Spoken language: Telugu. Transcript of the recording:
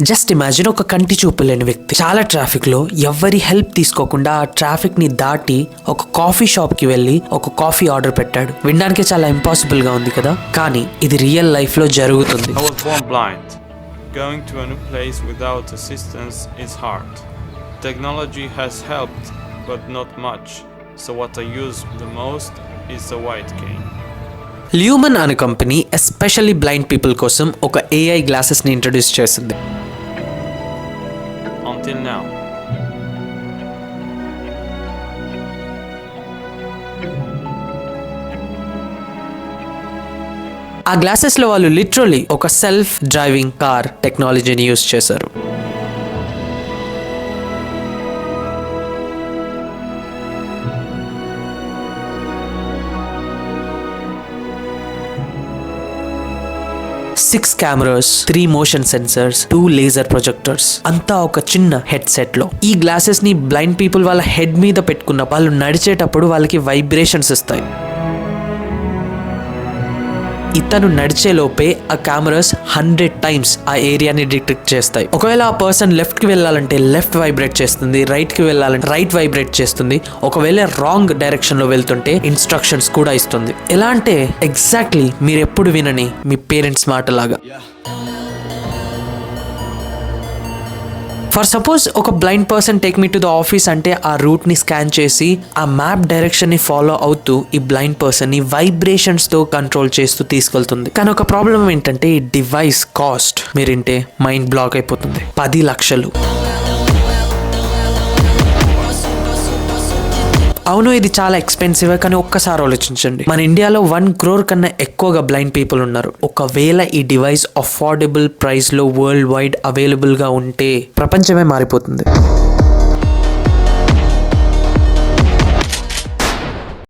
జస్ట్ ఇమాజిన్ ఒక కంటి చూపు లేని వ్యక్తి చాలా ట్రాఫిక్ లో ఎవరి హెల్ప్ తీసుకోకుండా ఆ ట్రాఫిక్ ని దాటి ఒక కాఫీ షాప్ కి వెళ్లి ఒక కాఫీ ఆర్డర్ పెట్టాడు. వినడానికి చాలా ఇంపాసిబుల్ గా ఉంది కదా, కానీ ఇది రియల్ లైఫ్ లో జరుగుతుంది. I was born blind. Going to a new place without assistance is hard. Technology has helped, but not much. So what I use the most is the white cane. Lumen అనే కంపెనీ ఎస్పెషల్లీ బ్లైండ్ పీపుల్ కోసం ఒక AI గ్లాసెస్ ని ఇంట్రడ్యూస్ చేసింది. Until now. ఆ గ్లాసెస్ లో వాళ్ళు లిటరలీ ఒక సెల్ఫ్ డ్రైవింగ్ కార్ టెక్నాలజీని యూజ్ చేశారు. Six cameras, 3 motion sensors, 2 laser projectors, అంతా ఒక చిన్న హెడ్సెట్ లో. ఈ గ్లాసెస్ ని బ్లైండ్ పీపుల్ వాళ్ళ హెడ్ మీద పెట్టుకున్న వాళ్ళు నడిచేటప్పుడు వాళ్ళకి వైబ్రేషన్స్ ఇస్తాయి. ఇతను నడిచే లోపే ఆ కెమెరాస్ 100 టైమ్స్ ఆ ఏరియాని డిటెక్ట్ చేస్తాయి. ఒకవేళ ఆ పర్సన్ లెఫ్ట్ కి వెళ్ళాలంటే లెఫ్ట్ వైబ్రేట్ చేస్తుంది, రైట్ కి వెళ్ళాలంటే రైట్ వైబ్రేట్ చేస్తుంది. ఒకవేళ రాంగ్ డైరెక్షన్ లో వెళ్తుంటే ఇన్స్ట్రక్షన్స్ కూడా ఇస్తుంది. ఎలా అంటే ఎగ్జాక్ట్లీ మీరు ఎప్పుడు వినని మీ పేరెంట్స్ మాటలాగా. ఫర్ సపోజ్ ఒక blind person take me to the office అంటే ఆ రూట్ ని స్కాన్ చేసి ఆ మ్యాప్ డైరెక్షన్ ని ఫాలో అవుతూ ఈ బ్లైండ్ పర్సన్ ని వైబ్రేషన్స్ తో కంట్రోల్ చేస్తూ తీసుకెళ్తుంది. కానీ ఒక ప్రాబ్లం ఏంటంటే ఈ డివైస్ కాస్ట్ మీరింటే మైండ్ బ్లాక్ అయిపోతుంది. 10 లక్షలు. అవును, ఇది చాలా ఎక్స్పెన్సివ్, కానీ ఒక్కసారి ఆలోచించండి. మన ఇండియాలో 1 crore కన్నా ఎక్కువగా బ్లైండ్ పీపుల్ ఉన్నారు. ఒకవేళ ఈ డివైస్ అఫోర్డబుల్ ప్రైస్ లో వరల్డ్ వైడ్ అవైలబుల్ గా ఉంటే ప్రపంచమే మారిపోతుంది.